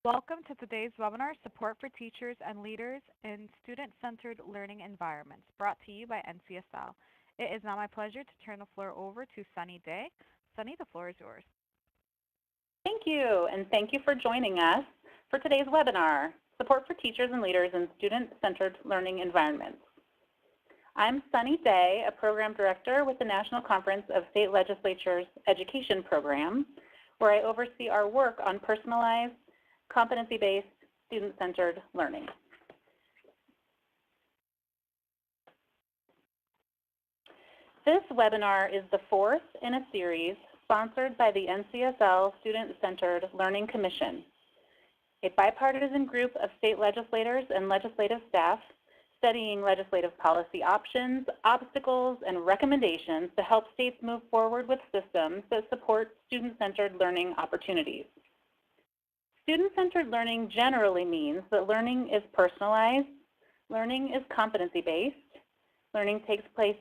Welcome to today's webinar, Support for Teachers and Leaders in Student-Centered Learning Environments, brought to you by NCSL. It is now my pleasure to turn the floor over to Sunny Day. Sunny, the floor is yours. Thank you, and thank you for joining us for today's webinar, Support for Teachers and Leaders in Student-Centered Learning Environments. I'm Sunny Day, a Program Director with the National Conference of State Legislatures Education Program, where I oversee our work on personalized, competency-based, student-centered learning. This webinar is the fourth in a series sponsored by the NCSL Student-Centered Learning Commission, a bipartisan group of state legislators and legislative staff studying legislative policy options, obstacles, and recommendations to help states move forward with systems that support student-centered learning opportunities. Student-centered learning generally means that learning is personalized, learning is competency-based, learning takes place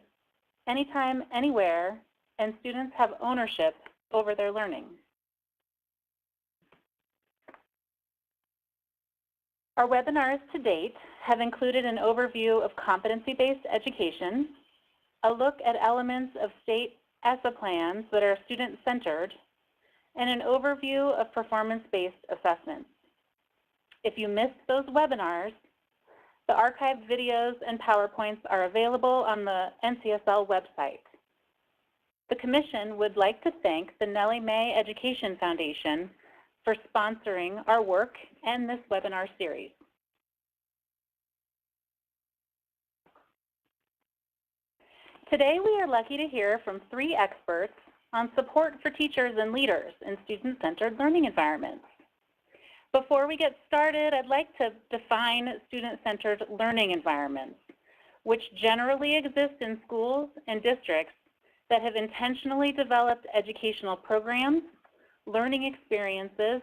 anytime, anywhere, and students have ownership over their learning. Our webinars to date have included an overview of competency-based education, a look at elements of state ESSA plans that are student-centered, and an overview of performance-based assessments. If you missed those webinars, the archived videos and PowerPoints are available on the NCSL website. The Commission would like to thank the Nellie Mae Education Foundation for sponsoring our work and this webinar series. Today we are lucky to hear from 3 experts on support for teachers and leaders in student-centered learning environments. Before we get started, I'd like to define student-centered learning environments, which generally exist in schools and districts that have intentionally developed educational programs, learning experiences,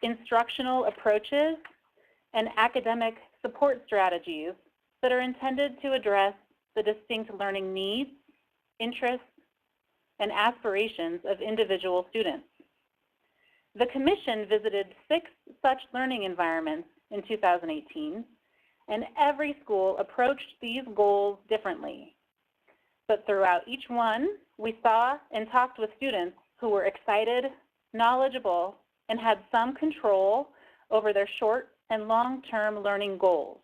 instructional approaches, and academic support strategies that are intended to address the distinct learning needs, interests, and aspirations of individual students. The Commission visited 6 such learning environments in 2018, and every school approached these goals differently. But throughout each one, we saw and talked with students who were excited, knowledgeable, and had some control over their short and long-term learning goals.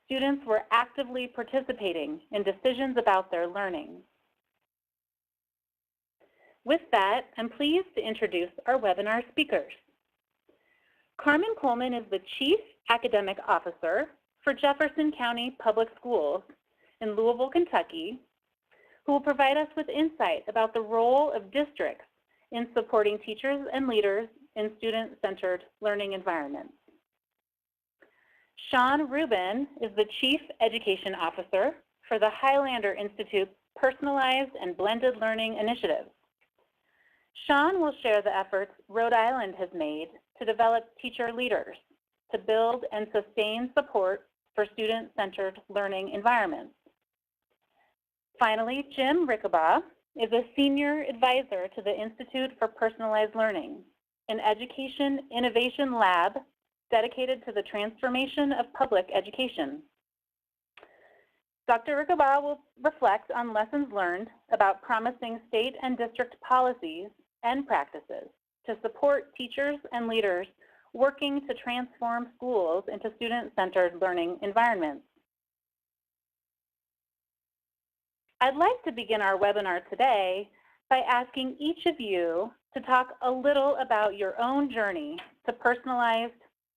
Students were actively participating in decisions about their learning. With that, I'm pleased to introduce our webinar speakers. Carmen Coleman is the Chief Academic Officer for Jefferson County Public Schools in Louisville, Kentucky, who will provide us with insight about the role of districts in supporting teachers and leaders in student-centered learning environments. Sean Rubin is the Chief Education Officer for the Highlander Institute Personalized and Blended Learning Initiative. Sean will share the efforts Rhode Island has made to develop teacher leaders to build and sustain support for student-centered learning environments. Finally, Jim Rickabaugh is a Senior Advisor to the Institute for Personalized Learning, an education innovation lab dedicated to the transformation of public education. Dr. Rickabaugh will reflect on lessons learned about promising state and district policies and practices to support teachers and leaders working to transform schools into student-centered learning environments. I'd like to begin our webinar today by asking each of you to talk a little about your own journey to personalized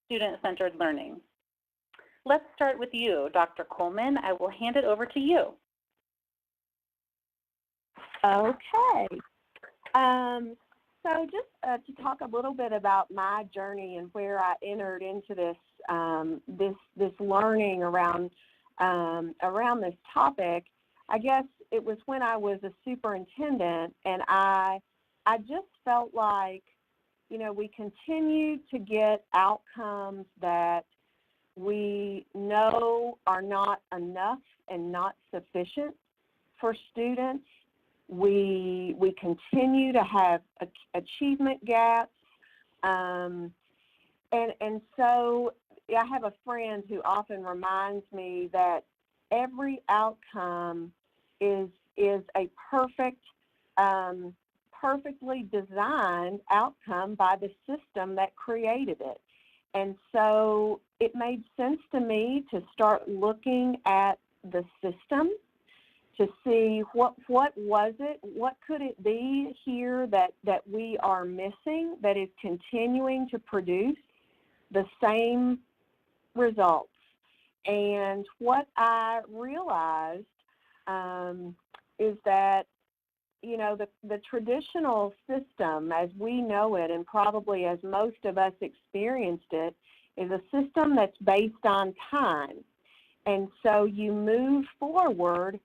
student-centered learning. Let's start with you, Dr. Coleman. I will hand it over to you. Okay. So just to talk a little bit about my journey and where I entered into this this learning around this topic, I guess it was when I was a superintendent, and I just felt like, you know, we continued to get outcomes that we know are not enough and not sufficient for students. We continue to have achievement gaps. And so I have a friend who often reminds me that every outcome is a perfectly designed outcome by the system that created it. And so it made sense to me to start looking at the system to see what was it, what could it be here that we are missing that is continuing to produce the same results. And what I realized is that, you know, the traditional system as we know it, and probably as most of us experienced it, is a system that's based on time. And so you move forward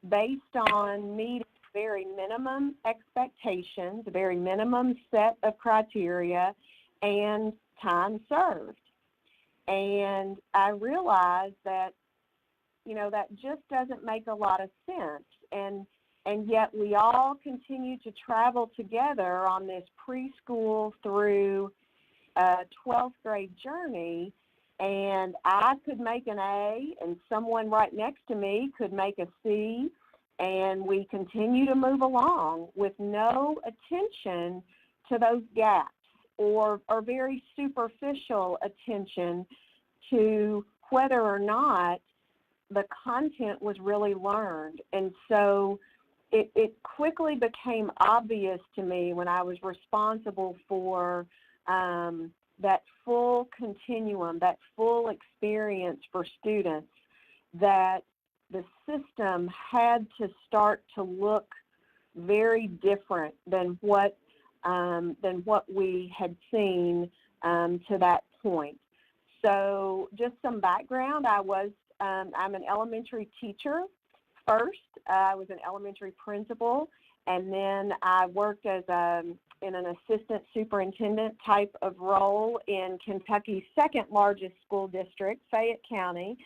based on meeting very minimum expectations, a very minimum set of criteria, and time served. And I realized that, you know, that just doesn't make a lot of sense. And yet we all continue to travel together on this preschool through 12th grade journey, and I could make an A and someone right next to me could make a C, and we continue to move along with no attention to those gaps or very superficial attention to whether or not the content was really learned. And so it quickly became obvious to me when I was responsible for that full continuum, that full experience for students, that the system had to start to look very different than what we had seen to that point. So just some background, I'm an elementary teacher first. I was an elementary principal, and then I worked as in an assistant superintendent type of role in Kentucky's second largest school district, Fayette County.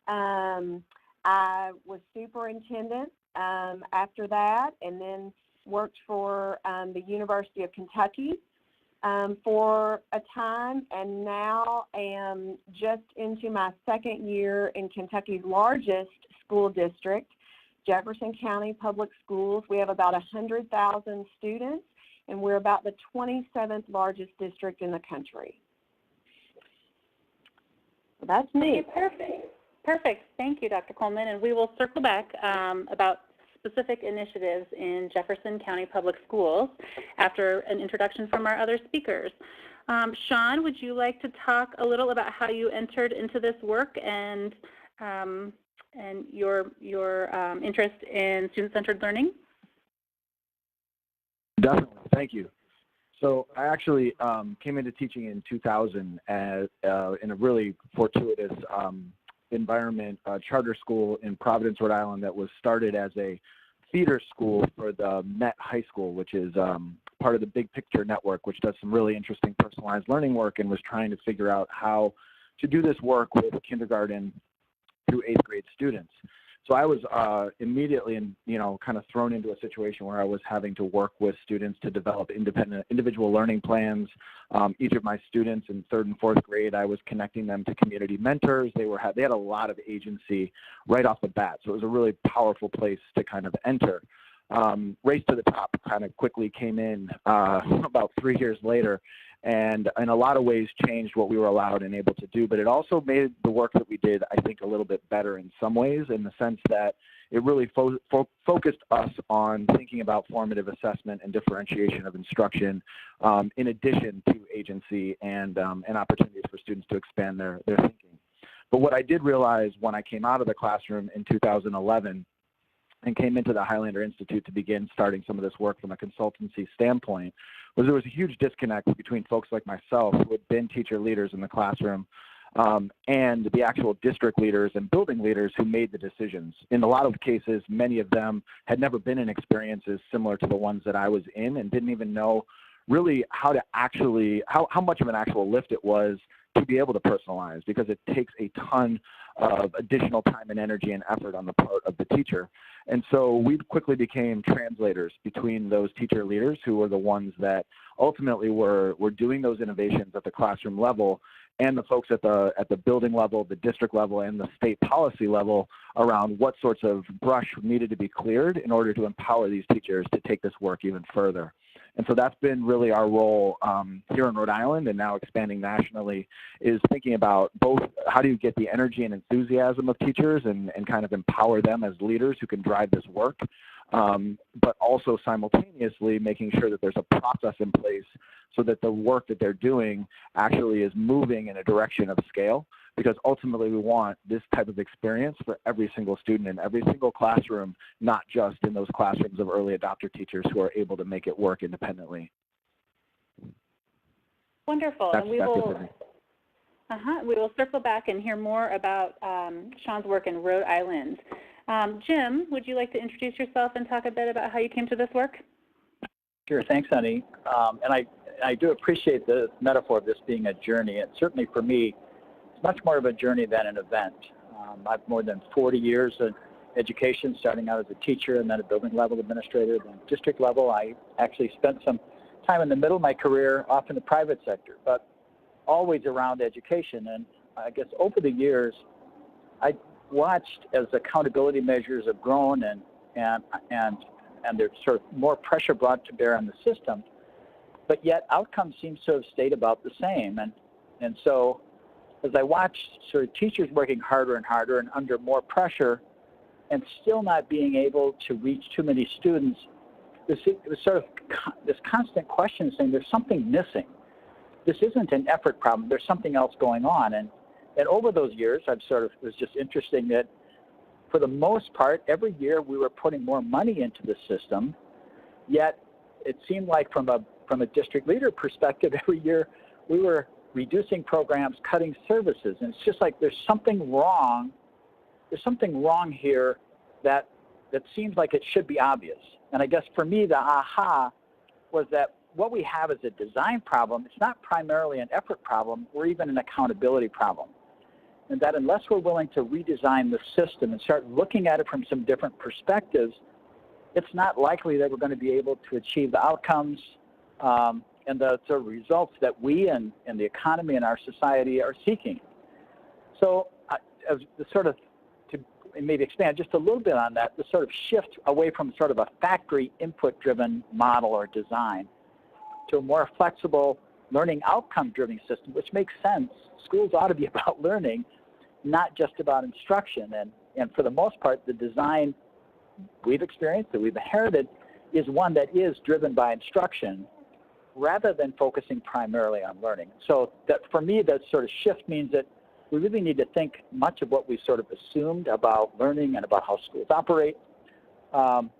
I was superintendent after that, and then worked for the University of Kentucky for a time, and now am just into my second year in Kentucky's largest school district, Jefferson County Public Schools. We have about 100,000 students, and we're about the 27th largest district in the country. So that's me. Okay, perfect. Perfect. Thank you, Dr. Coleman. And we will circle back about specific initiatives in Jefferson County Public Schools after an introduction from our other speakers. Sean, would you like to talk a little about how you entered into this work and your interest in student-centered learning? Definitely, thank you. So I actually came into teaching in 2000 as, in a really fortuitous environment, charter school in Providence, Rhode Island that was started as a feeder school for the Met High School, which is part of the Big Picture Network, which does some really interesting personalized learning work and was trying to figure out how to do this work with kindergarten through 8th grade students. So I was immediately, kind of thrown into a situation where I was having to work with students to develop individual learning plans. Each of my students in 3rd and 4th grade, I was connecting them to community mentors. They had a lot of agency right off the bat, so it was a really powerful place to kind of enter. Race to the Top kind of quickly came in about 3 years later, and in a lot of ways changed what we were allowed and able to do, but it also made the work that we did, I think, a little bit better in some ways, in the sense that it really focused us on thinking about formative assessment and differentiation of instruction, in addition to agency and opportunities for students to expand their thinking. But what I did realize when I came out of the classroom in 2011 and came into the Highlander Institute to begin starting some of this work from a consultancy standpoint, was there was a huge disconnect between folks like myself who had been teacher leaders in the classroom and the actual district leaders and building leaders who made the decisions. In a lot of cases, many of them had never been in experiences similar to the ones that I was in and didn't even know really how to actually, how much of an actual lift it was to be able to personalize, because it takes a ton of additional time and energy and effort on the part of the teacher. And so we quickly became translators between those teacher leaders who were the ones that ultimately were doing those innovations at the classroom level, and the folks at the building level, the district level, and the state policy level around what sorts of brush needed to be cleared in order to empower these teachers to take this work even further. And so that's been really our role here in Rhode Island, and now expanding nationally, is thinking about both how do you get the energy and enthusiasm of teachers and kind of empower them as leaders who can drive this work, but also simultaneously making sure that there's a process in place so that the work that they're doing actually is moving in a direction of scale, because ultimately we want this type of experience for every single student in every single classroom, not just in those classrooms of early adopter teachers who are able to make it work independently. Wonderful. And we will circle back and hear more about Sean's work in Rhode Island. Jim, would you like to introduce yourself and talk a bit about how you came to this work? Sure, thanks, Sunny. And I do appreciate the metaphor of this being a journey. And certainly for me, it's much more of a journey than an event. I've more than 40 years of education, starting out as a teacher and then a building level administrator, then district level. I actually spent some time in the middle of my career off in the private sector, but always around education. And I guess over the years, I watched as accountability measures have grown and there's sort of more pressure brought to bear on the system, but yet outcomes seem to have stayed about the same. And so as I watched sort of teachers working harder and harder and under more pressure and still not being able to reach too many students, it was sort of this constant question saying there's something missing. This isn't an effort problem, there's something else going on. And over those years, it was just interesting that for the most part, every year we were putting more money into the system, yet it seemed like from a district leader perspective, every year we were reducing programs, cutting services, and it's just like there's something wrong. There's something wrong here that seems like it should be obvious. And I guess for me, the aha was that what we have is a design problem. It's not primarily an effort problem or even an accountability problem. And that unless we're willing to redesign the system and start looking at it from some different perspectives, it's not likely that we're going to be able to achieve the outcomes and the sort of results that we and the economy and our society are seeking. So as the sort of, to maybe expand just a little bit on that, the sort of shift away from sort of a factory input-driven model or design to a more flexible learning outcome-driven system, which makes sense. Schools ought to be about learning, not just about instruction. And for the most part, the design we've experienced, that we've inherited, is one that is driven by instruction rather than focusing primarily on learning. So that for me, that sort of shift means that we really need to think much of what we sort of assumed about learning and about how schools operate, and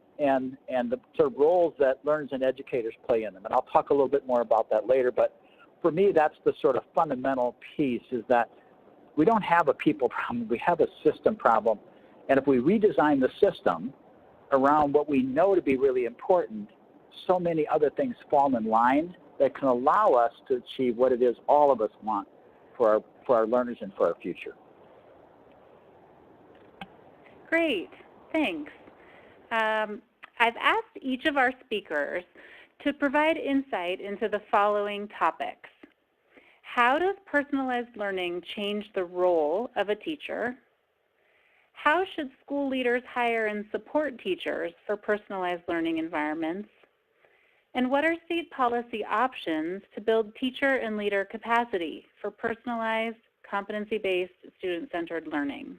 the sort of roles that learners and educators play in them. And I'll talk a little bit more about that later, but for me, that's the sort of fundamental piece, is that we don't have a people problem, we have a system problem. And if we redesign the system around what we know to be really important, so many other things fall in line that can allow us to achieve what it is all of us want for our learners and for our future. Great, thanks. I've asked each of our speakers to provide insight into the following topics. How does personalized learning change the role of a teacher? How should school leaders hire and support teachers for personalized learning environments? And what are state policy options to build teacher and leader capacity for personalized, competency-based, student-centered learning?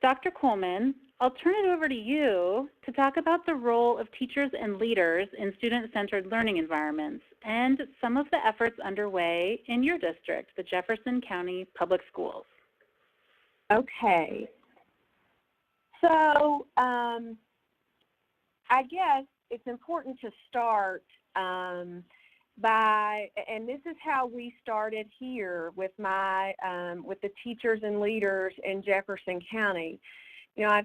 Dr. Coleman, I'll turn it over to you to talk about the role of teachers and leaders in student-centered learning environments and some of the efforts underway in your district, the Jefferson County Public Schools. Okay. So I guess it's important to start by, and this is how we started here with with the teachers and leaders in Jefferson County. You know,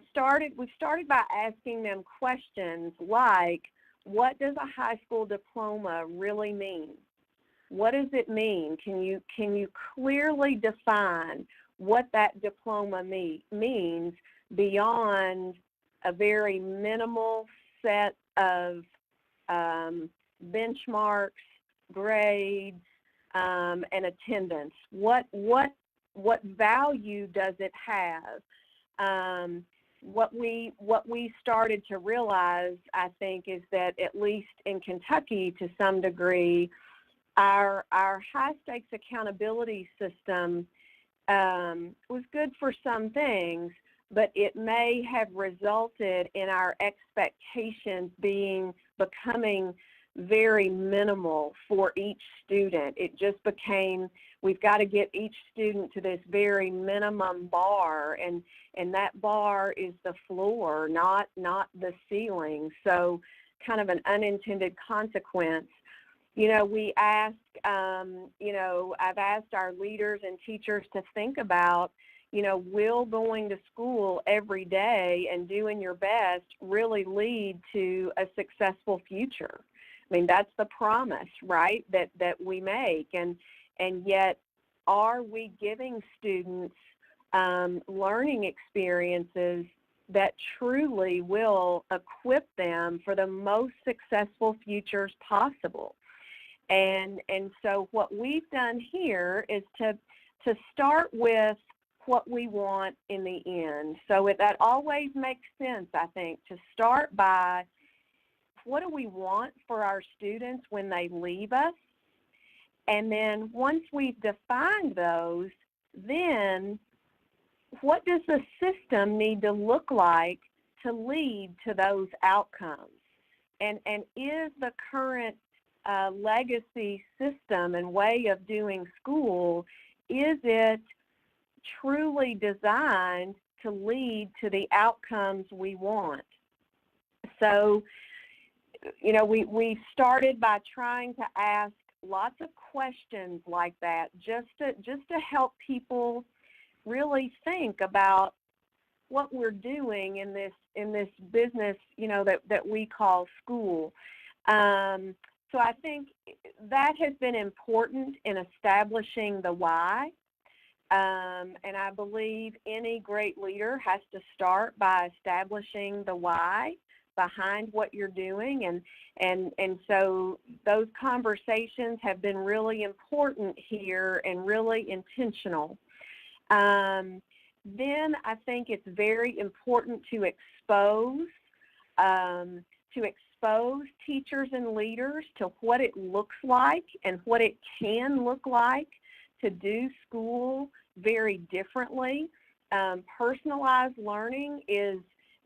we've started by asking them questions like, what does a high school diploma really mean? What does it mean? Can you clearly define what that diploma means beyond a very minimal set of benchmarks, grades, and attendance? What value does it have? What we started to realize, I think, is that at least in Kentucky, to some degree, our high-stakes accountability system was good for some things, but it may have resulted in our expectations becoming very minimal for each student. It just became, we've got to get each student to this very minimum bar, and that bar is the floor, not the ceiling. So kind of an unintended consequence. You know, we ask, you know, I've asked our leaders and teachers to think about, you know, will going to school every day and doing your best really lead to a successful future? I mean, that's the promise, right, that we make. And yet, are we giving students learning experiences that truly will equip them for the most successful futures possible? And so what we've done here is to start with what we want in the end. So that always makes sense, I think, to start by what do we want for our students when they leave us? And then once we've defined those, then what does the system need to look like to lead to those outcomes? And is the current legacy system and way of doing school, is it truly designed to lead to the outcomes we want? So, you know, we started by trying to ask lots of questions like that just to help people really think about what we're doing in this business, you know, that we call school. So I think that has been important in establishing the why. And I believe any great leader has to start by establishing the why behind what you're doing, and so those conversations have been really important here and really intentional. Then I think it's very important to expose teachers and leaders to what it looks like and what it can look like to do school very differently. Personalized learning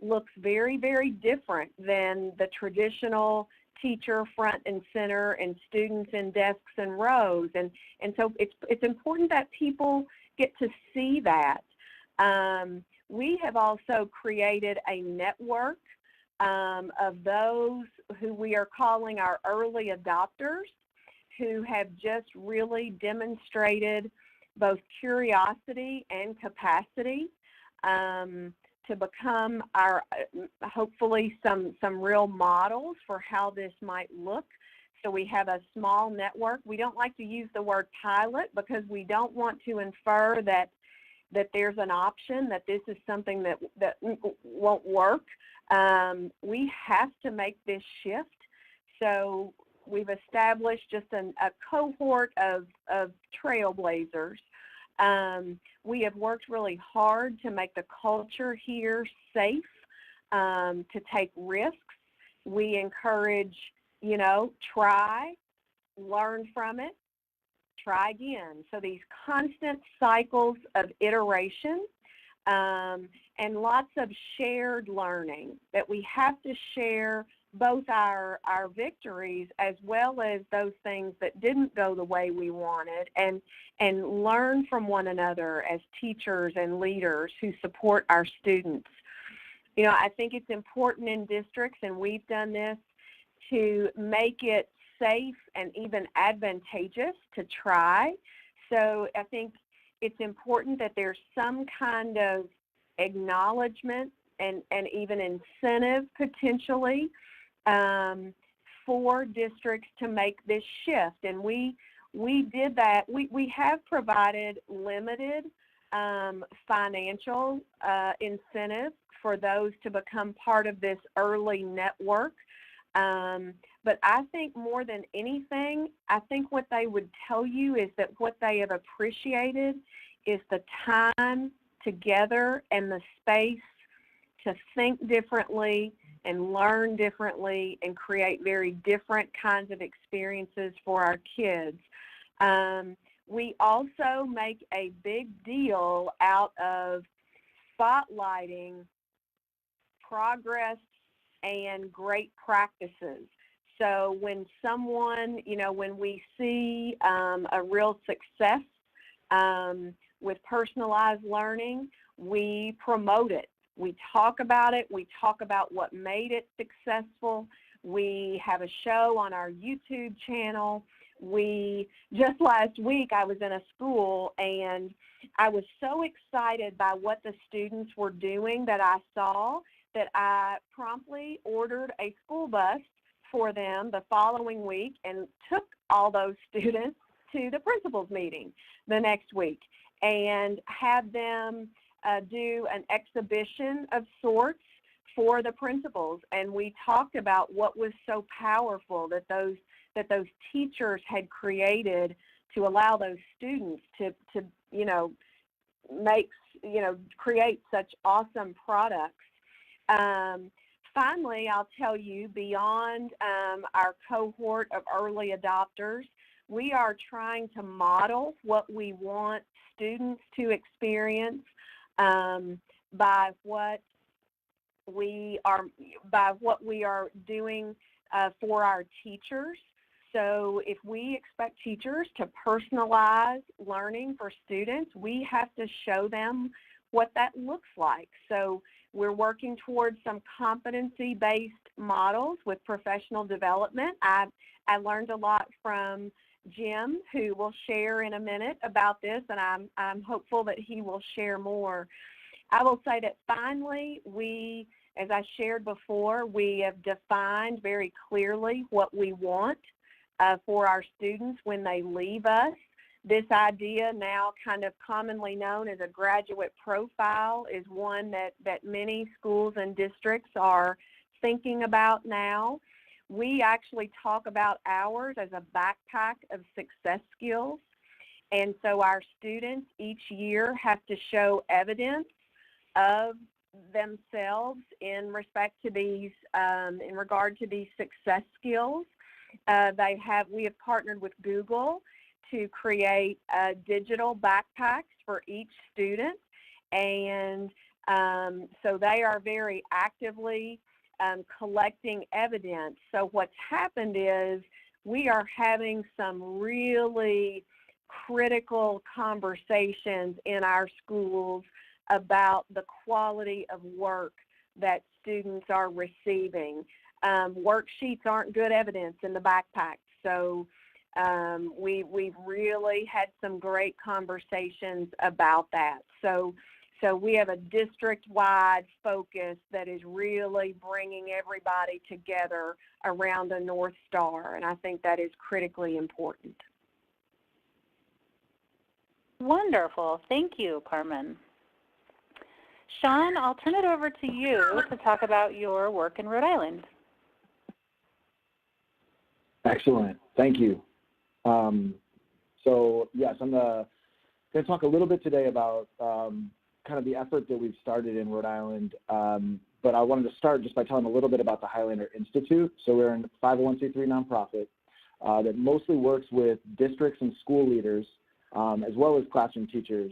looks very, very different than the traditional teacher front and center and students in desks and rows. And so it's important that people get to see that. We have also created a network of those who we are calling our early adopters, who have just really demonstrated both curiosity and capacity to become our, hopefully, some real models for how this might look. So we have a small network. We don't like to use the word pilot because we don't want to infer that there's an option, that this is something that won't work. We have to make this shift. So we've established just a cohort of trailblazers. We have worked really hard to make the culture here safe, to take risks. We encourage, you know, try, learn from it, try again. So these constant cycles of iteration, and lots of shared learning, that we have to share both our victories as well as those things that didn't go the way we wanted, and learn from one another as teachers and leaders who support our students. You know, I think it's important in districts, and we've done this, to make it safe and even advantageous to try. So I think it's important that there's some kind of acknowledgement and even incentive potentially for districts to make this shift. And we we did that. We have provided limited financial incentives for those to become part of this early network. But I think more than anything, I think what they would tell you is that what they have appreciated is the time together and the space to think differently and learn differently and create very different kinds of experiences for our kids. We also make a big deal out of spotlighting progress and great practices. So when someone, when we see a real success with personalized learning, we promote it. We talk about it. We talk about what made it successful. We have a show on our YouTube channel. Just last week, I was in a school, and I was so excited by what the students were doing that I saw that I promptly ordered a school bus for them the following week and took all those students to the principal's meeting the next week and had them do an exhibition of sorts for the principals. And we talked about what was so powerful that those teachers had created to allow those students to create such awesome products. Finally, I'll tell you, beyond our cohort of early adopters, we are trying to model what we want students to experience by what we are doing for our teachers. So if we expect teachers to personalize learning for students, we have to show them what that looks like. So we're working towards some competency-based models with professional development. I learned a lot from Jim, who will share in a minute about this, and I'm hopeful that he will share more. I will say that finally, as I shared before, we have defined very clearly what we want for our students when they leave us. This idea, now kind of commonly known as a graduate profile, is one that many schools and districts are thinking about now. We actually talk about ours as a backpack of success skills. And so our students each year have to show evidence of themselves in respect to these, in regard to these success skills. We have partnered with Google to create digital backpacks for each student, and so they are very actively collecting evidence. So what's happened is we are having some really critical conversations in our schools about the quality of work that students are receiving. Worksheets aren't good evidence in the backpack, so we've really had some great conversations about that. So we have a district-wide focus that is really bringing everybody together around a North Star, and I think that is critically important. Wonderful. Thank you, Carmen. Sean, I'll turn it over to you to talk about your work in Rhode Island. Excellent. Thank you. So yes, I'm going to talk a little bit today about kind of the effort that we've started in Rhode Island, but I wanted to start just by telling a little bit about the Highlander Institute. So we're a 501c3 nonprofit that mostly works with districts and school leaders as well as classroom teachers.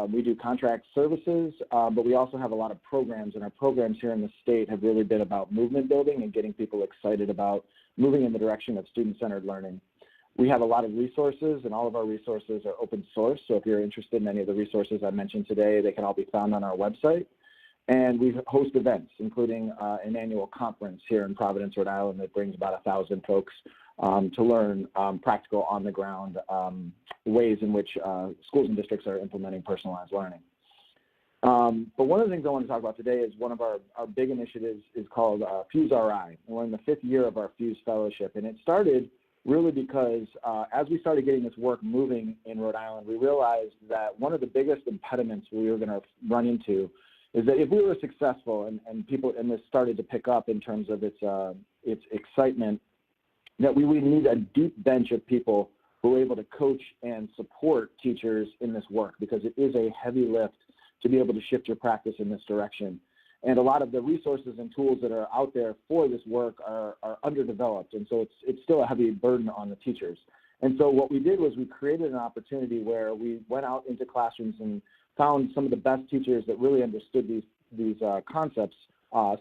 We do contract services, but we also have a lot of programs, and our programs here in the state have really been about movement building and getting people excited about moving in the direction of student-centered learning. We have a lot of resources, and all of our resources are open source, so if you're interested in any of the resources I mentioned today, they can all be found on our website. And we host events, including an annual conference here in Providence, Rhode Island, that brings about 1,000 folks to learn practical, on-the-ground ways in which schools and districts are implementing personalized learning. But one of the things I want to talk about today is one of our big initiatives is called Fuse RI. We're in the 5th year of our Fuse Fellowship, and it started really because as we started getting this work moving in Rhode Island, we realized that one of the biggest impediments we were going to run into is that if we were successful and this started to pick up in terms of its excitement, that we would need a deep bench of people who are able to coach and support teachers in this work, because it is a heavy lift to be able to shift your practice in this direction. And a lot of the resources and tools that are out there for this work are underdeveloped, and so it's still a heavy burden on the teachers. And so what we did was we created an opportunity where we went out into classrooms and found some of the best teachers that really understood these concepts,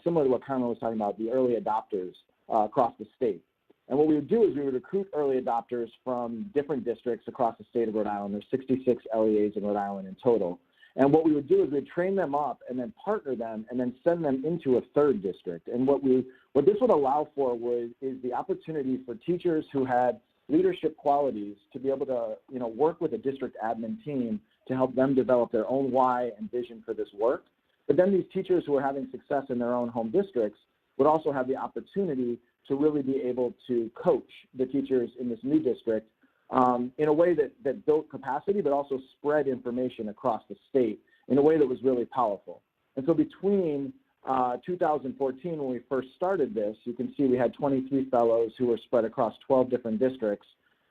similar to what Carmen was talking about, the early adopters across the state. And what we would do is we would recruit early adopters from different districts across the state of Rhode Island. There's 66 LEAs in Rhode Island in total. And what we would do is we'd train them up and then partner them and then send them into a third district. And what this would allow for is the opportunity for teachers who had leadership qualities to be able to work with a district admin team to help them develop their own why and vision for this work. But then these teachers who are having success in their own home districts would also have the opportunity to really be able to coach the teachers in this new district in a way that built capacity, but also spread information across the state in a way that was really powerful. And so between 2014, when we first started this, you can see we had 23 fellows who were spread across 12 different districts,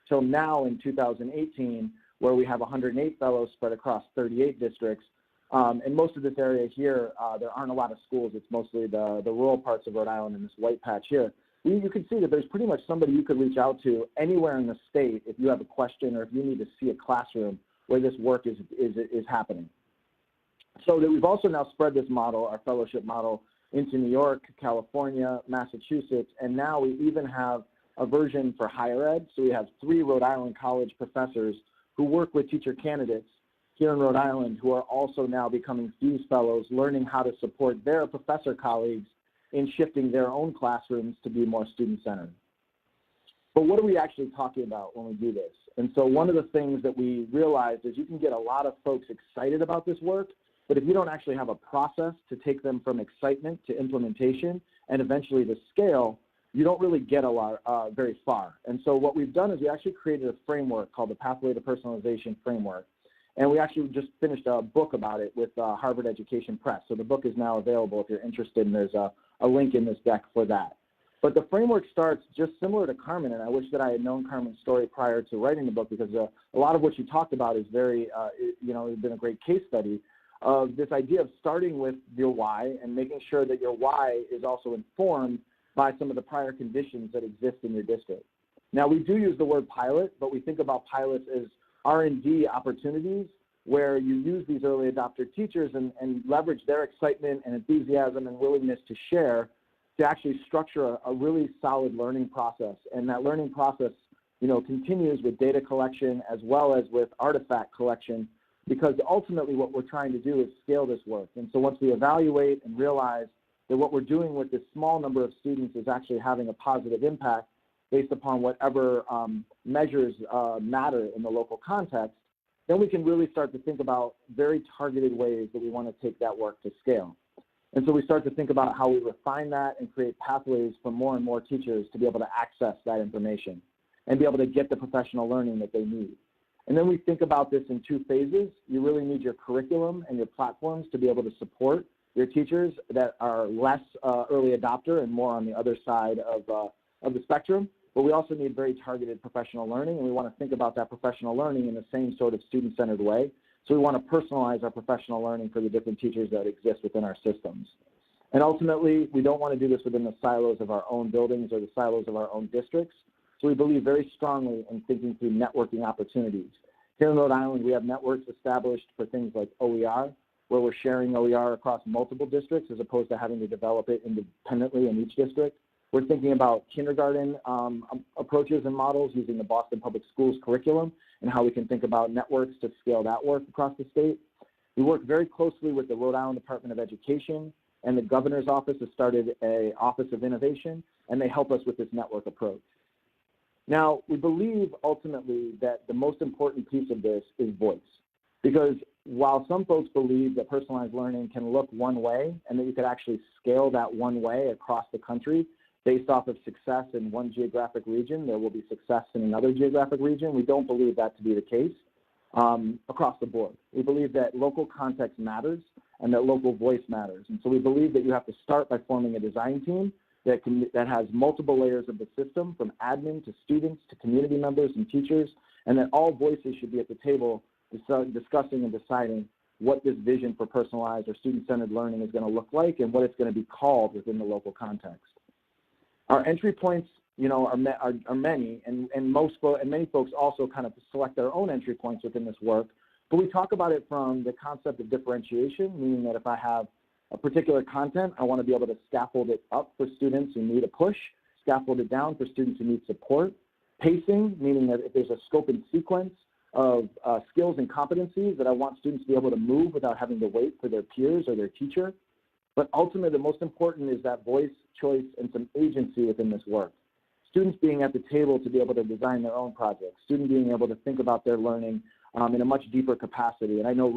till now in 2018, where we have 108 fellows spread across 38 districts. And most of this area here, there aren't a lot of schools. It's mostly the rural parts of Rhode Island and this white patch here. You can see that there's pretty much somebody you could reach out to anywhere in the state if you have a question or if you need to see a classroom where this work is happening. So that we've also now spread this model, our fellowship model, into New York, California, Massachusetts, and now we even have a version for higher ed. So we have 3 Rhode Island college professors who work with teacher candidates here in Rhode Island who are also now becoming Fuse Fellows, learning how to support their professor colleagues in shifting their own classrooms to be more student-centered. But what are we actually talking about when we do this? And so one of the things that we realized is you can get a lot of folks excited about this work, but if you don't actually have a process to take them from excitement to implementation and eventually to scale, you don't really get very far. And so what we've done is we actually created a framework called the Pathway to Personalization Framework. And we actually just finished a book about it with Harvard Education Press. So the book is now available if you're interested, and there's a link in this deck for that. But the framework starts just similar to Carmen, and I wish that I had known Carmen's story prior to writing the book, because a lot of what she talked about is very, it's been a great case study of this idea of starting with your why and making sure that your why is also informed by some of the prior conditions that exist in your district. Now, we do use the word pilot, but we think about pilots as R&D opportunities where you use these early adopter teachers and leverage their excitement and enthusiasm and willingness to share to actually structure a really solid learning process. And that learning process, continues with data collection as well as with artifact collection, because ultimately what we're trying to do is scale this work. And so once we evaluate and realize that what we're doing with this small number of students is actually having a positive impact based upon whatever measures matter in the local context, then we can really start to think about very targeted ways that we want to take that work to scale. And so we start to think about how we refine that and create pathways for more and more teachers to be able to access that information and be able to get the professional learning that they need. And then we think about this in 2 phases. You really need your curriculum and your platforms to be able to support your teachers that are less early adopter and more on the other side of the spectrum. But we also need very targeted professional learning, and we want to think about that professional learning in the same sort of student-centered way. So we want to personalize our professional learning for the different teachers that exist within our systems. And ultimately, we don't want to do this within the silos of our own buildings or the silos of our own districts. So we believe very strongly in thinking through networking opportunities. Here in Rhode Island, we have networks established for things like OER, where we're sharing OER across multiple districts as opposed to having to develop it independently in each district. We're thinking about kindergarten approaches and models using the Boston Public Schools curriculum and how we can think about networks to scale that work across the state. We work very closely with the Rhode Island Department of Education, and the governor's office has started an Office of Innovation, and they help us with this network approach. Now, we believe ultimately that the most important piece of this is voice, because while some folks believe that personalized learning can look one way and that you could actually scale that one way across the country, based off of success in one geographic region, there will be success in another geographic region. We don't believe that to be the case across the board. We believe that local context matters and that local voice matters. And so we believe that you have to start by forming a design team that has multiple layers of the system, from admin to students to community members and teachers, and that all voices should be at the table discussing and deciding what this vision for personalized or student-centered learning is going to look like and what it's going to be called within the local context. Our entry points, are many, and many folks also kind of select their own entry points within this work. But we talk about it from the concept of differentiation, meaning that if I have a particular content, I want to be able to scaffold it up for students who need a push, scaffold it down for students who need support. Pacing, meaning that if there's a scope and sequence of skills and competencies that I want students to be able to move without having to wait for their peers or their teacher. But ultimately, the most important is that voice, choice, and some agency within this work. Students being at the table to be able to design their own projects, students being able to think about their learning in a much deeper capacity. And I know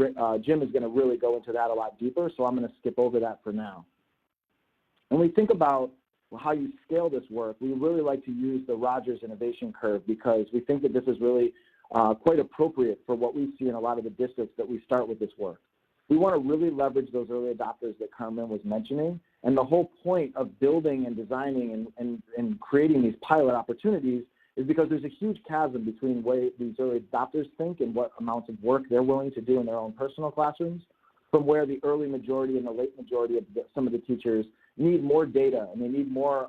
Jim is going to really go into that a lot deeper, so I'm going to skip over that for now. When we think about how you scale this work, we really like to use the Rogers Innovation Curve because we think that this is really quite appropriate for what we see in a lot of the districts that we start with this work. We want to really leverage those early adopters that Carmen was mentioning, and the whole point of building and designing and creating these pilot opportunities is because there's a huge chasm between the way these early adopters think and what amounts of work they're willing to do in their own personal classrooms, from where the early majority and the late majority of some of the teachers need more data and they need more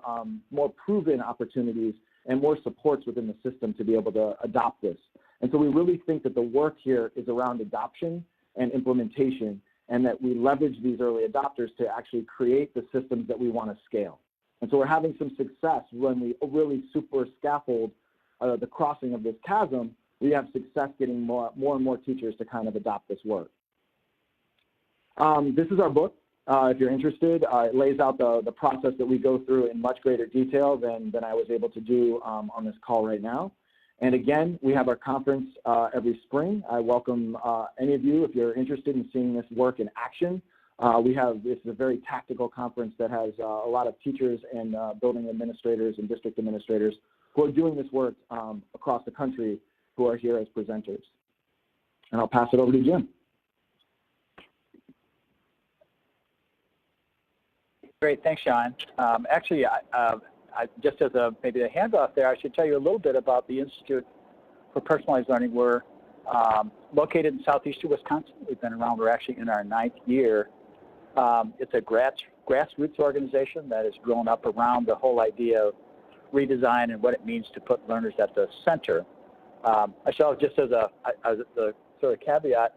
proven opportunities and more supports within the system to be able to adopt this. And so we really think that the work here is around adoption and implementation, and that we leverage these early adopters to actually create the systems that we want to scale. And so we're having some success when we really super scaffold the crossing of this chasm. We have success getting more and more teachers to kind of adopt this work. This is our book. If you're interested, it lays out the process that we go through in much greater detail than I was able to do on this call right now. And again, we have our conference every spring. I welcome any of you, if you're interested in seeing this work in action. This is a very tactical conference that has a lot of teachers and building administrators and district administrators who are doing this work across the country who are here as presenters. And I'll pass it over to Jim. Great, thanks, Sean. Actually, just as maybe a handoff there, I should tell you a little bit about the Institute for Personalized Learning. We're located in southeastern Wisconsin. We've been around, we're actually in our 9th year. It's a grassroots organization that has grown up around the whole idea of redesign and what it means to put learners at the center. I shall, just as a sort of caveat,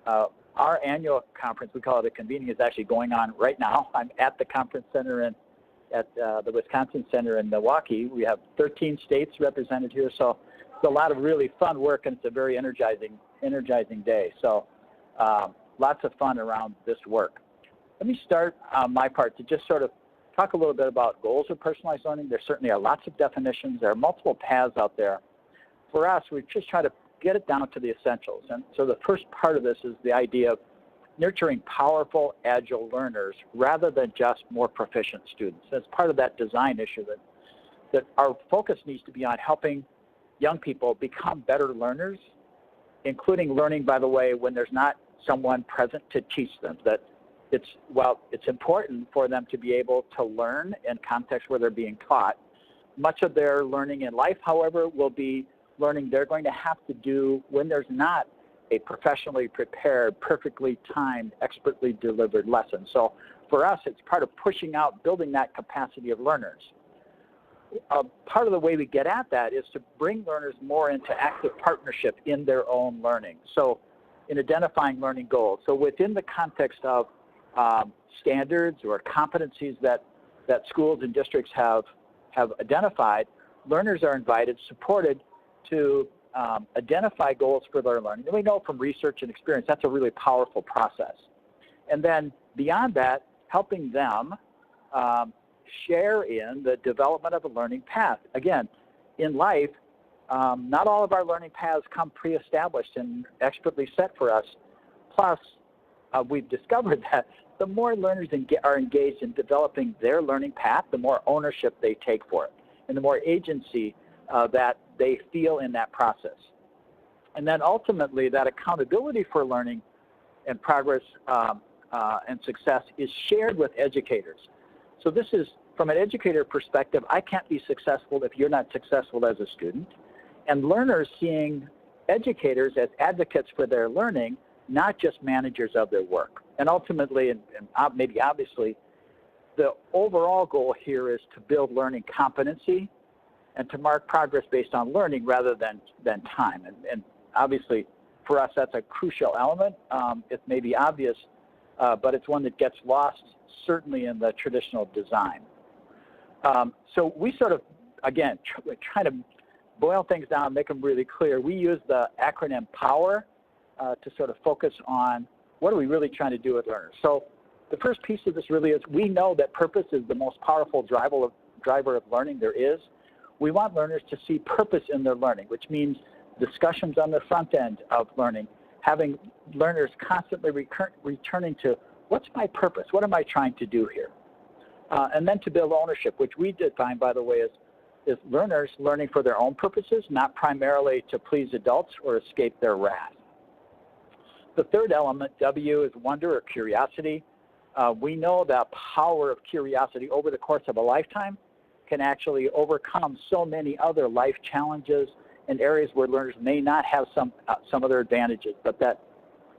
our annual conference, we call it a convening, is actually going on right now. I'm at the conference center at the Wisconsin Center in Milwaukee. We have 13 states represented here, so it's a lot of really fun work, and it's a very energizing day. So lots of fun around this work. Let me start on my part to just sort of talk a little bit about goals of personalized learning. There certainly are lots of definitions. There are multiple paths out there. For us, we just try to get it down to the essentials. And so the first part of this is the idea of nurturing powerful, agile learners rather than just more proficient students. That's part of that design issue that our focus needs to be on helping young people become better learners, including learning, by the way, when there's not someone present to teach them. That it's important for them to be able to learn in contexts where they're being taught. Much of their learning in life, however, will be learning they're going to have to do when there's not a professionally prepared, perfectly timed, expertly delivered lesson. So for us, it's part of pushing out, building that capacity of learners. Part of the way we get at that is to bring learners more into active partnership in their own learning. So in identifying learning goals. So within the context of standards or competencies that schools and districts have identified, learners are invited, supported to identify goals for their learning. And we know from research and experience that's a really powerful process. And then beyond that, helping them share in the development of a learning path. Again, in life, not all of our learning paths come pre-established and expertly set for us. Plus, we've discovered that the more learners are engaged in developing their learning path, the more ownership they take for it, and the more agency that they feel in that process. And then ultimately, that accountability for learning and progress and success is shared with educators. So this is, from an educator perspective, I can't be successful if you're not successful as a student. And learners seeing educators as advocates for their learning, not just managers of their work. And ultimately, and maybe obviously, the overall goal here is to build learning competency and to mark progress based on learning rather than time. And obviously, for us, that's a crucial element. It may be obvious, but it's one that gets lost, certainly in the traditional design. So we sort of, again, trying to boil things down, make them really clear. We use the acronym POWER to sort of focus on what are we really trying to do with learners. So the first piece of this really is we know that purpose is the most powerful driver of learning there is. We want learners to see purpose in their learning, which means discussions on the front end of learning, having learners constantly returning to what's my purpose, what am I trying to do here? And then to build ownership, which we define, by the way, is learners learning for their own purposes, not primarily to please adults or escape their wrath. The third element, W, is wonder or curiosity. We know the power of curiosity over the course of a lifetime can actually overcome so many other life challenges and areas where learners may not have some other advantages, but that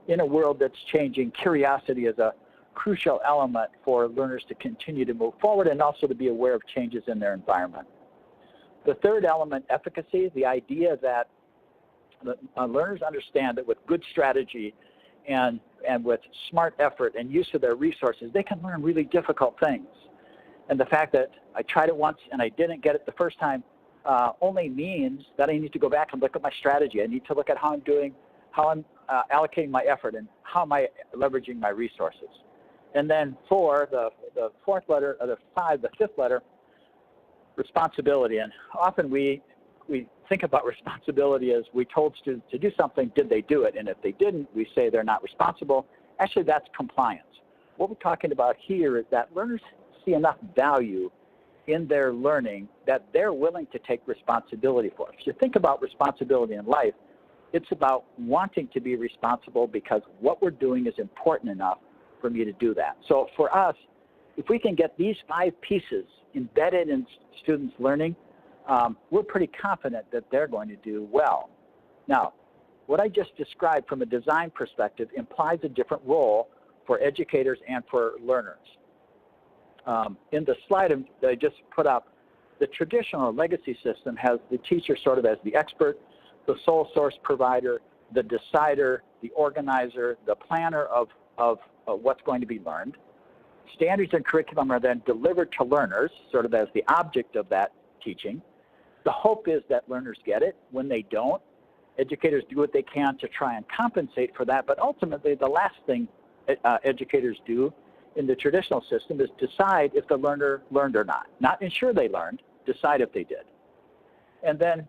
in a world that's changing, curiosity is a crucial element for learners to continue to move forward and also to be aware of changes in their environment. The third element, efficacy, the idea that learners understand that with good strategy and with smart effort and use of their resources, they can learn really difficult things. And the fact that I tried it once and I didn't get it the first time only means that I need to go back and look at my strategy. I need to look at how I'm allocating my effort and how am I leveraging my resources. And then the fourth letter, or the fifth letter, responsibility. And often we think about responsibility as we told students to do something, did they do it? And if they didn't, we say they're not responsible. Actually, that's compliance. What we're talking about here is that learners see enough value in their learning that they're willing to take responsibility for it. If you think about responsibility in life, it's about wanting to be responsible because what we're doing is important enough for me to do that. So for us, if we can get these 5 pieces embedded in students' learning, we're pretty confident that they're going to do well. Now, what I just described from a design perspective implies a different role for educators and for learners. In the slide that I just put up, the traditional legacy system has the teacher sort of as the expert, the sole source provider, the decider, the organizer, the planner of what's going to be learned. Standards and curriculum are then delivered to learners, sort of as the object of that teaching. The hope is that learners get it. When they don't, educators do what they can to try and compensate for that, but ultimately the last thing educators do in the traditional system is decide if the learner learned or not. Not ensure they learned, decide if they did. And then,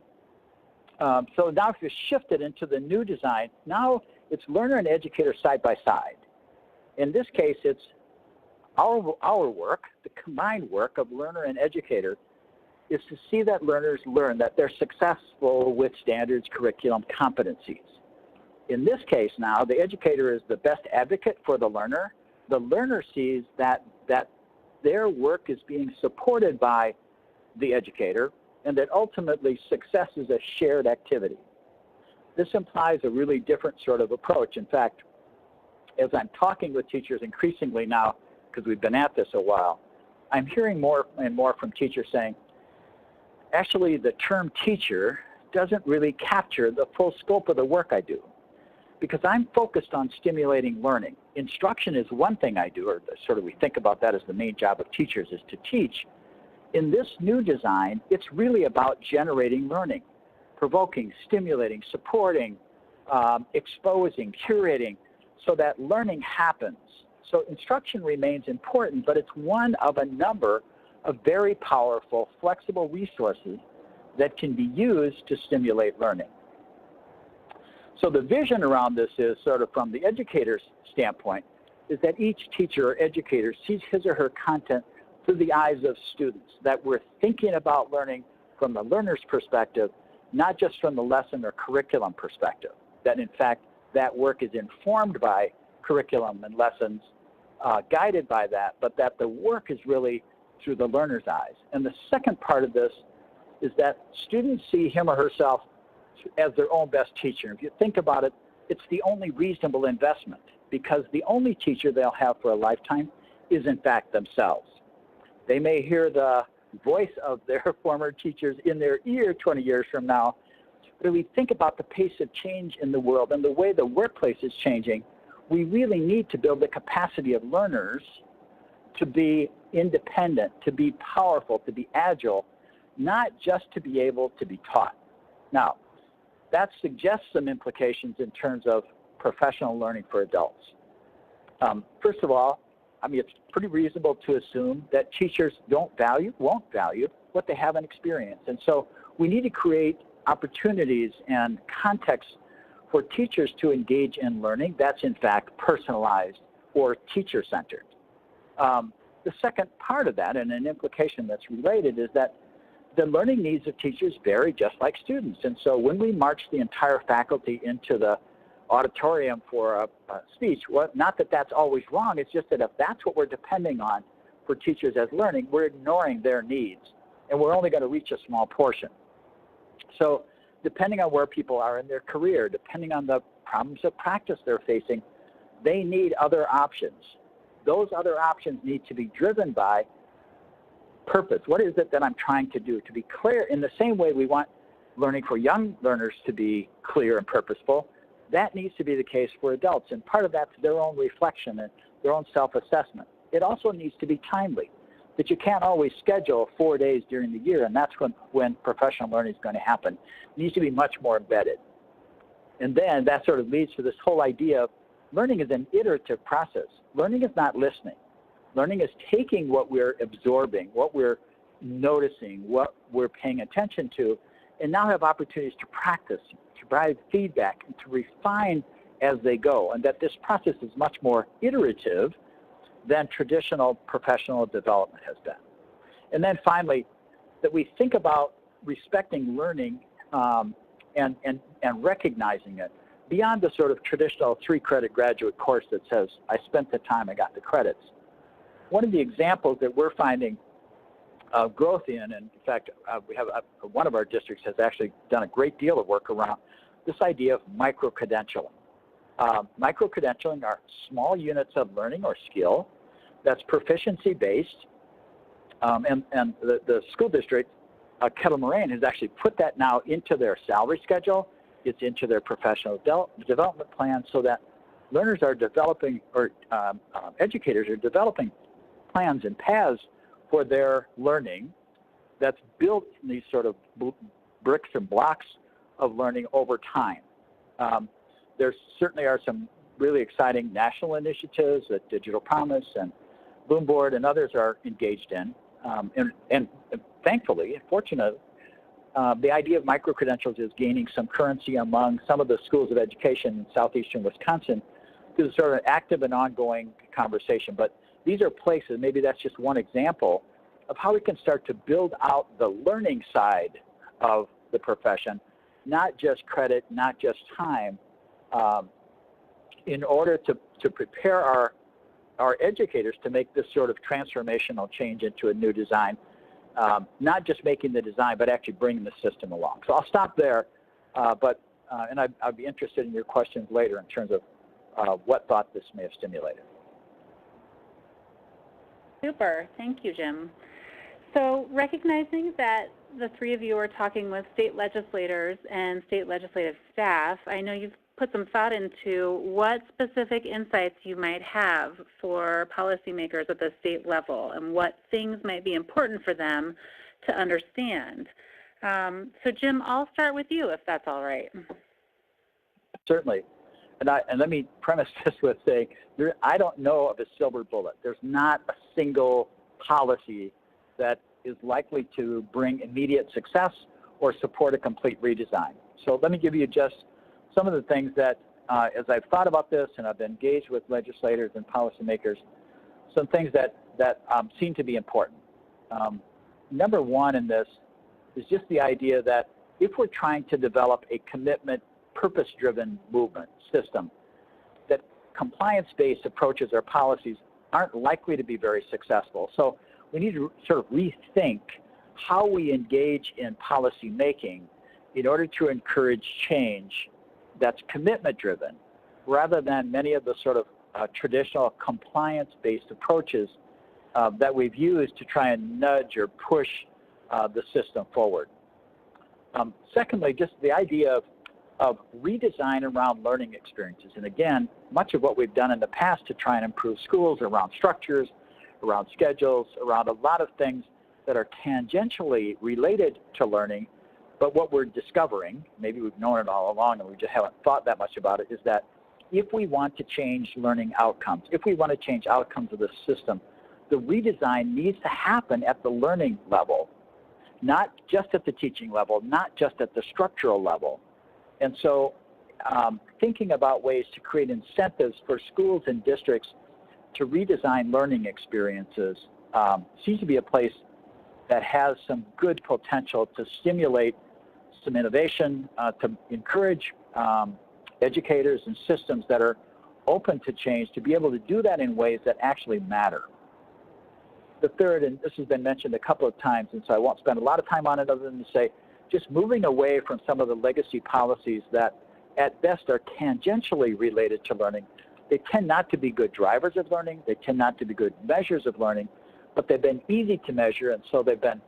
so now if you shift it into the new design, now it's learner and educator side by side. In this case, it's our work, the combined work of learner and educator, is to see that learners learn, that they're successful with standards, curriculum, competencies. In this case now, the educator is the best advocate for the learner. The learner sees that their work is being supported by the educator and that ultimately success is a shared activity. This implies a really different sort of approach. In fact, as I'm talking with teachers increasingly now, because we've been at this a while, I'm hearing more and more from teachers saying, actually the term teacher doesn't really capture the full scope of the work I do, because I'm focused on stimulating learning. Instruction is one thing I do, or sort of we think about that as the main job of teachers is to teach. In this new design, it's really about generating learning, provoking, stimulating, supporting, exposing, curating, so that learning happens. So instruction remains important, but it's one of a number of very powerful, flexible resources that can be used to stimulate learning. So the vision around this is sort of from the educator's standpoint, is that each teacher or educator sees his or her content through the eyes of students, that we're thinking about learning from the learner's perspective, not just from the lesson or curriculum perspective, that in fact that work is informed by curriculum and lessons, guided by that, but that the work is really through the learner's eyes. And the second part of this is that students see him or herself as their own best teacher. If you think about it, it's the only reasonable investment, because the only teacher they'll have for a lifetime is in fact themselves. They may hear the voice of their former teachers in their ear 20 years from now, but if we think about the pace of change in the world and the way the workplace is changing, we really need to build the capacity of learners to be independent, to be powerful, to be agile, not just to be able to be taught. Now, that suggests some implications in terms of professional learning for adults. First of all, I mean, it's pretty reasonable to assume that teachers won't value what they haven't experienced. And so we need to create opportunities and contexts for teachers to engage in learning that's in fact personalized or teacher-centered. The second part of that, and an implication that's related, is that the learning needs of teachers vary just like students. And so when we march the entire faculty into the auditorium for a speech, well, not that that's always wrong, it's just that if that's what we're depending on for teachers as learning, we're ignoring their needs, and we're only going to reach a small portion. So depending on where people are in their career, depending on the problems of practice they're facing, they need other options. Those other options need to be driven by purpose. What is it that I'm trying to do? To be clear, in the same way we want learning for young learners to be clear and purposeful, that needs to be the case for adults. And part of that's their own reflection and their own self-assessment. It also needs to be timely, that you can't always schedule 4 days during the year, and that's when professional learning is going to happen. It needs to be much more embedded. And then that sort of leads to this whole idea of learning is an iterative process. Learning is not listening. Learning is taking what we're absorbing, what we're noticing, what we're paying attention to, and now have opportunities to practice, to provide feedback, and to refine as they go, and that this process is much more iterative than traditional professional development has been. And then finally, that we think about respecting learning and recognizing it beyond the sort of traditional 3-credit graduate course that says, I spent the time, I got the credits. One of the examples that we're finding growth in, and in fact, we have one of our districts has actually done a great deal of work around this idea of micro-credentialing. Micro-credentialing are small units of learning or skill that's proficiency-based, and the school district, Kettle Moraine, has actually put that now into their salary schedule. It's into their professional development plan, so that learners are developing, or educators are developing plans and paths for their learning that's built in these sort of bricks and blocks of learning over time. There certainly are some really exciting national initiatives that Digital Promise and Boom Board and others are engaged in. And thankfully, and fortunately, the idea of micro-credentials is gaining some currency among some of the schools of education in southeastern Wisconsin through the sort of active and ongoing conversation. But these are places, maybe that's just one example, of how we can start to build out the learning side of the profession, not just credit, not just time, in order to prepare our educators to make this sort of transformational change into a new design, not just making the design, but actually bringing the system along. So I'll stop there, and I'd be interested in your questions later in terms of what thought this may have stimulated. Super. Thank you, Jim. So recognizing that the three of you are talking with state legislators and state legislative staff, I know you've put some thought into what specific insights you might have for policymakers at the state level and what things might be important for them to understand. So Jim, I'll start with you if that's all right. Certainly. And let me premise this with saying, I don't know of a silver bullet. There's not a single policy that is likely to bring immediate success or support a complete redesign. So let me give you just some of the things that as I've thought about this and I've been engaged with legislators and policymakers, some things that seem to be important. Number one in this is just the idea that if we're trying to develop a commitment, purpose-driven movement system, that compliance-based approaches or policies aren't likely to be very successful. So we need to sort of rethink how we engage in policy making in order to encourage change that's commitment-driven, rather than many of the sort of traditional compliance-based approaches that we've used to try and nudge or push the system forward. Secondly, just the idea of redesign around learning experiences. And again, much of what we've done in the past to try and improve schools around structures, around schedules, around a lot of things that are tangentially related to learning, but what we're discovering, maybe we've known it all along and we just haven't thought that much about it, is that if we want to change learning outcomes, if we want to change outcomes of the system, the redesign needs to happen at the learning level, not just at the teaching level, not just at the structural level. And so thinking about ways to create incentives for schools and districts to redesign learning experiences seems to be a place that has some good potential to stimulate some innovation, to encourage educators and systems that are open to change to be able to do that in ways that actually matter. The third, and this has been mentioned a couple of times, and so I won't spend a lot of time on it other than to say, just moving away from some of the legacy policies that at best are tangentially related to learning. They tend not to be good drivers of learning, they tend not to be good measures of learning, but they've been easy to measure, and so they've been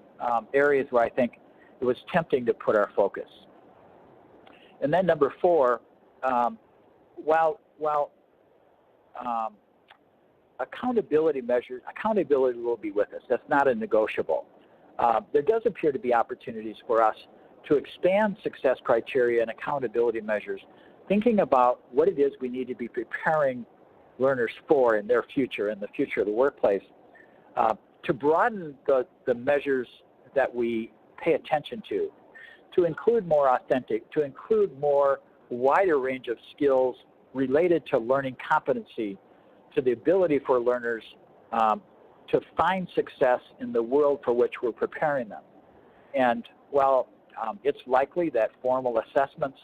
areas where I think it was tempting to put our focus. And then number four, while accountability measures, accountability will be with us. That's not a negotiable. There does appear to be opportunities for us to expand success criteria and accountability measures, thinking about what it is we need to be preparing learners for in their future, in the future of the workplace, to broaden the measures that we pay attention to include more authentic, to include more wider range of skills related to learning competency, to the ability for learners to find success in the world for which we're preparing them. And while it's likely that formal assessments,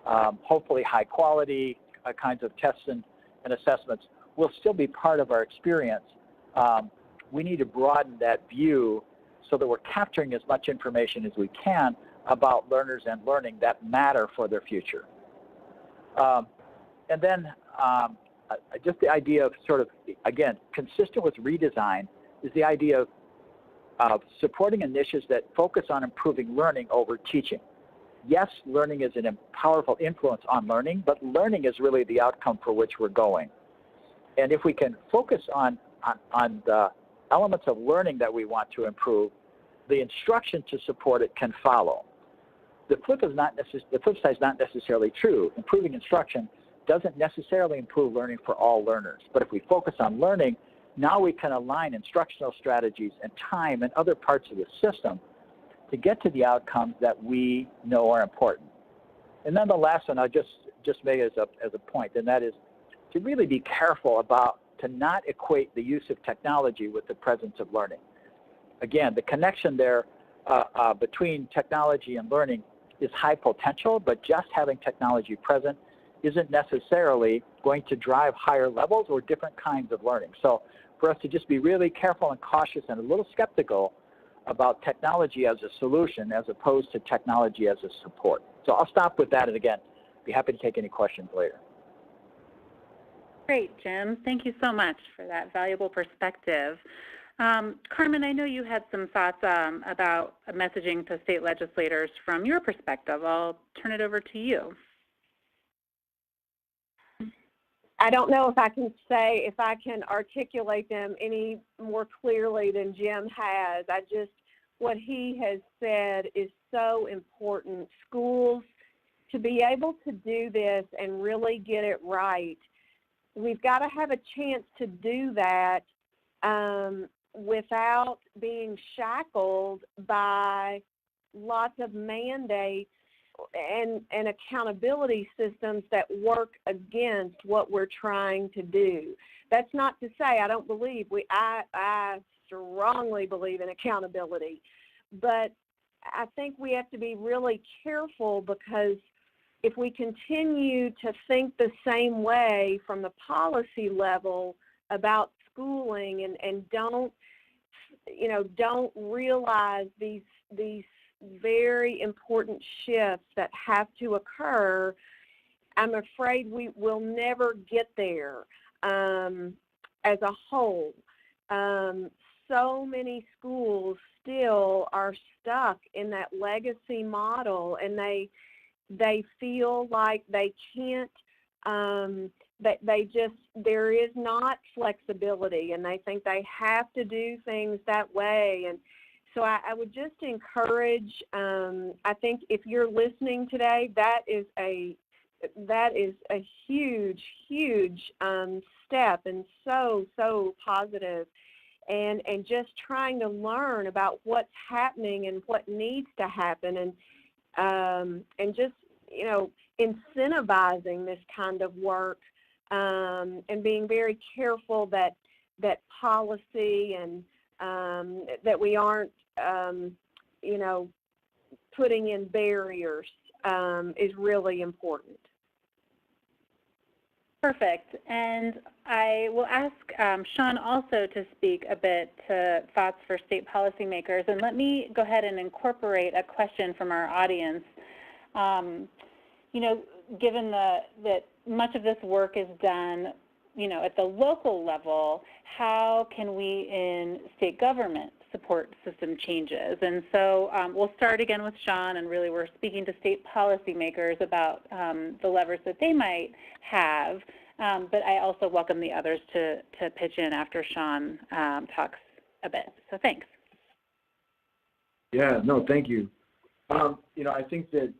hopefully high quality kinds of tests and assessments will still be part of our experience, we need to broaden that view so that we're capturing as much information as we can about learners and learning that matter for their future. And then just the idea of sort of, again, consistent with redesign is the idea of supporting initiatives that focus on improving learning over teaching. Yes, learning is a powerful influence on learning, but learning is really the outcome for which we're going. And if we can focus on the elements of learning that we want to improve, the instruction to support it can follow. The flip side is not necessarily true. Improving instruction doesn't necessarily improve learning for all learners. But if we focus on learning, now we can align instructional strategies and time and other parts of the system to get to the outcomes that we know are important. And then the last one I'll just make as a point, and that is to really be careful about to not equate the use of technology with the presence of learning. Again, the connection there between technology and learning is high potential, but just having technology present isn't necessarily going to drive higher levels or different kinds of learning. So for us to just be really careful and cautious and a little skeptical about technology as a solution as opposed to technology as a support. So I'll stop with that, and again, be happy to take any questions later. Great, Jim. Thank you so much for that valuable perspective. Carmen, I know you had some thoughts about messaging to state legislators from your perspective. I'll turn it over to you. I don't know if I can articulate them any more clearly than Jim has. What he has said is so important. Schools, to be able to do this and really get it right, we've got to have a chance to do that without being shackled by lots of mandates accountability systems that work against what we're trying to do. That's not to say I don't believe, I strongly believe in accountability, but I think we have to be really careful, because if we continue to think the same way from the policy level about schooling and don't realize these very important shifts that have to occur, I'm afraid we will never get there as a whole. So many schools still are stuck in that legacy model, and they feel like they can't, there is not flexibility, and they think they have to do things that way. And so I would just encourage, I think if you're listening today, that is a huge, huge step, and so positive. And just trying to learn about what's happening and what needs to happen, and just, incentivizing this kind of work, and being very careful that policy and that we aren't, putting in barriers is really important. Perfect. And I will ask Sean also to speak a bit to thoughts for state policymakers. And let me go ahead and incorporate a question from our audience. Given that much of this work is done, at the local level, how can we in state government support system changes? And so we'll start again with Sean, and really we're speaking to state policymakers about the levers that they might have, but I also welcome the others to pitch in after Sean talks a bit. So thanks. Yeah, no, thank you. I think that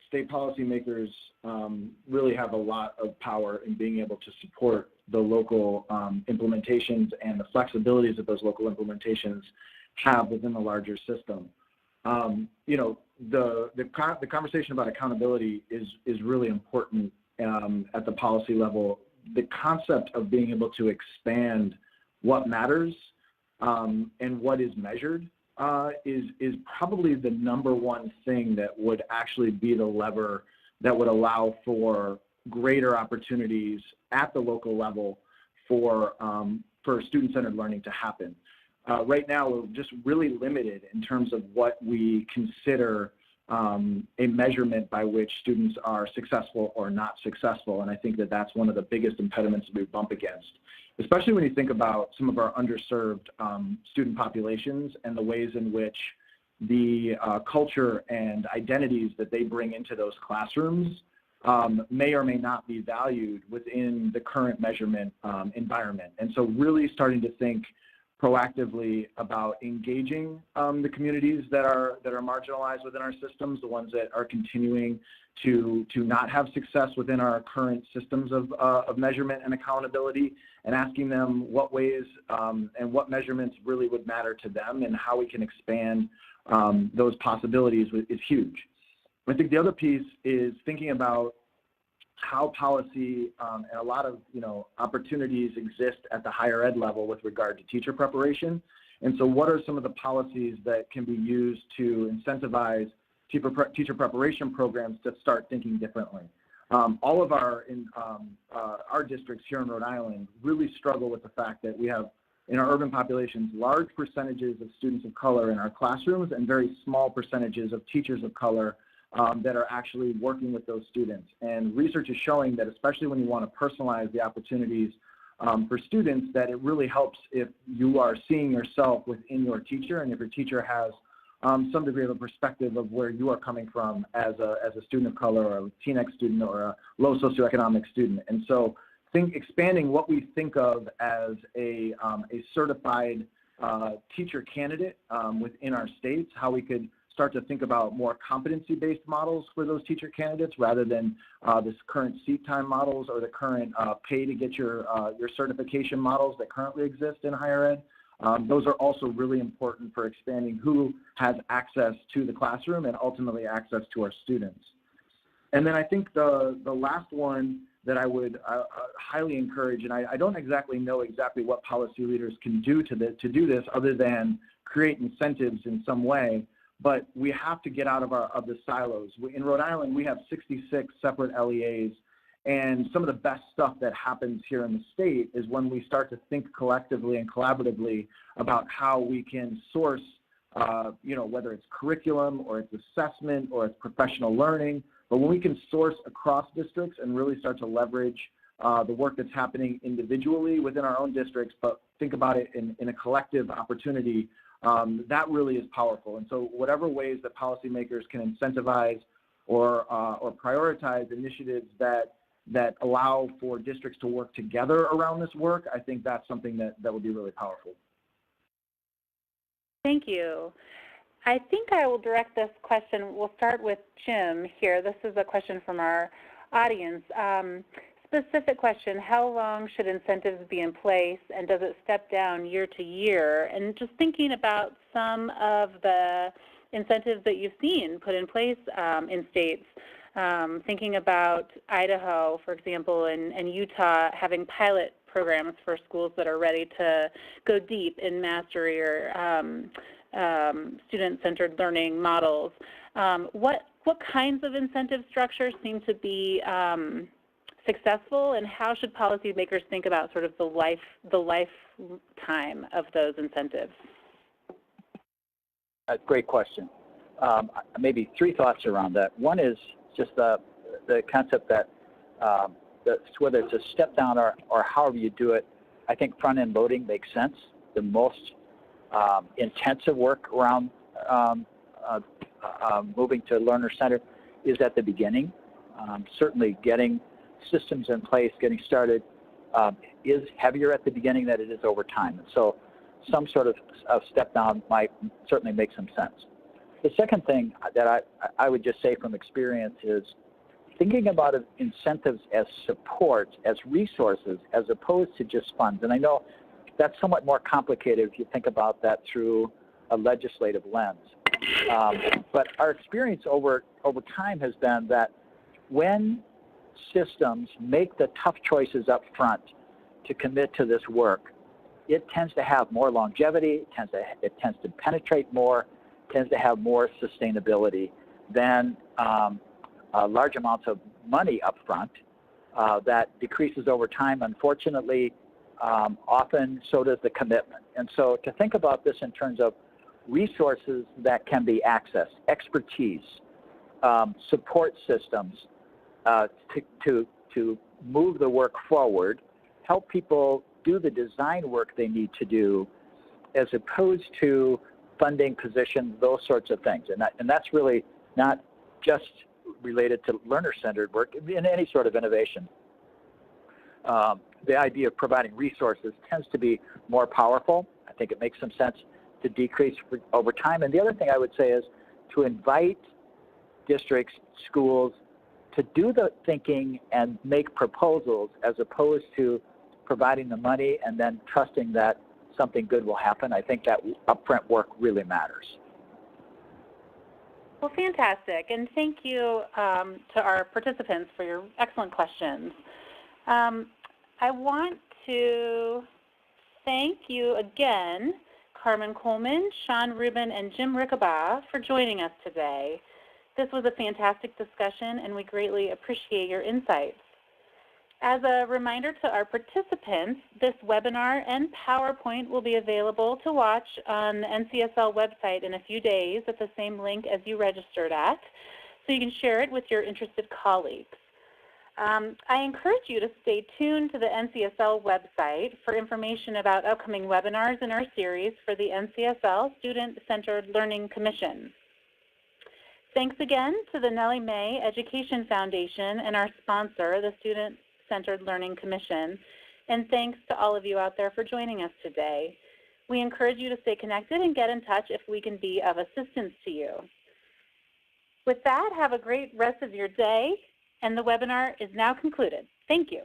state policymakers really have a lot of power in being able to support the local implementations and the flexibilities that those local implementations have within the larger system. The conversation about accountability is really important at the policy level. The concept of being able to expand what matters and what is measured is probably the number one thing that would actually be the lever that would allow for greater opportunities at the local level for student-centered learning to happen. Right now, we're just really limited in terms of what we consider a measurement by which students are successful or not successful, and I think that that's one of the biggest impediments that we bump against, especially when you think about some of our underserved student populations and the ways in which the culture and identities that they bring into those classrooms may or may not be valued within the current measurement environment. And so really starting to think proactively about engaging the communities that are marginalized within our systems, the ones that are continuing to not have success within our current systems of measurement and accountability, and asking them what ways and what measurements really would matter to them and how we can expand those possibilities is huge. I think the other piece is thinking about how policy and a lot of opportunities exist at the higher ed level with regard to teacher preparation. And so what are some of the policies that can be used to incentivize teacher preparation programs to start thinking differently? All of our districts here in Rhode Island really struggle with the fact that we have, in our urban populations, large percentages of students of color in our classrooms and very small percentages of teachers of color that are actually working with those students. And research is showing that, especially when you want to personalize the opportunities for students, that it really helps if you are seeing yourself within your teacher, and if your teacher has some degree of a perspective of where you are coming from as a student of color or a Latinx student or a low socioeconomic student. And so expanding what we think of as a certified teacher candidate within our states, how we could start to think about more competency-based models for those teacher candidates rather than this current seat time models or the current pay to get your certification models that currently exist in higher ed. Those are also really important for expanding who has access to the classroom and ultimately access to our students. And then I think the last one that I would highly encourage, and I don't exactly know exactly what policy leaders can do to do this other than create incentives in some way, but we have to get out of the silos. In Rhode Island, we have 66 separate LEAs, and some of the best stuff that happens here in the state is when we start to think collectively and collaboratively about how we can source, whether it's curriculum or it's assessment or it's professional learning, but when we can source across districts and really start to leverage the work that's happening individually within our own districts, but think about it in a collective opportunity, that really is powerful. And so whatever ways that policymakers can incentivize or prioritize initiatives that allow for districts to work together around this work, I think that's something that would be really powerful. Thank you. I think I will direct this question. We'll start with Jim here. This is a question from our audience. Specific question, how long should incentives be in place, and does it step down year to year? And just thinking about some of the incentives that you've seen put in place in states, thinking about Idaho, for example, and Utah having pilot programs for schools that are ready to go deep in mastery or student-centered learning models. What kinds of incentive structures seem to be successful, and how should policymakers think about sort of the lifetime of those incentives? Great question. Maybe three thoughts around that. One is just the concept that whether it's a step down or however you do it, I think front-end loading makes sense. The most intensive work around moving to learner-centered is at the beginning. Certainly getting systems in place, getting started is heavier at the beginning than it is over time. And so some sort of step down might certainly make some sense. The second thing that I would just say from experience is thinking about incentives as support, as resources, as opposed to just funds. And I know that's somewhat more complicated if you think about that through a legislative lens. But our experience over time has been that when systems make the tough choices up front to commit to this work, it tends to have more longevity, it tends to penetrate more, tends to have more sustainability than large amounts of money up front that decreases over time. Unfortunately, often so does the commitment. And so to think about this in terms of resources that can be accessed, expertise, support systems to move the work forward, help people do the design work they need to do, as opposed to funding positions, those sorts of things. And that's really not just related to learner-centered work, in any sort of innovation. The idea of providing resources tends to be more powerful. I think it makes some sense to decrease over time. And the other thing I would say is to invite districts, schools, to do the thinking and make proposals as opposed to providing the money and then trusting that something good will happen. I think that upfront work really matters. Well, fantastic. And thank you to our participants for your excellent questions. I want to thank you again, Carmen Coleman, Sean Rubin, and Jim Rickabaugh for joining us today. This was a fantastic discussion, and we greatly appreciate your insights. As a reminder to our participants, this webinar and PowerPoint will be available to watch on the NCSL website in a few days at the same link as you registered at, so you can share it with your interested colleagues. I encourage you to stay tuned to the NCSL website for information about upcoming webinars in our series for the NCSL Student-Centered Learning Commission. Thanks again to the Nellie Mae Education Foundation and our sponsor, the Student-Centered Learning Commission, and thanks to all of you out there for joining us today. We encourage you to stay connected and get in touch if we can be of assistance to you. With that, have a great rest of your day, and the webinar is now concluded. Thank you.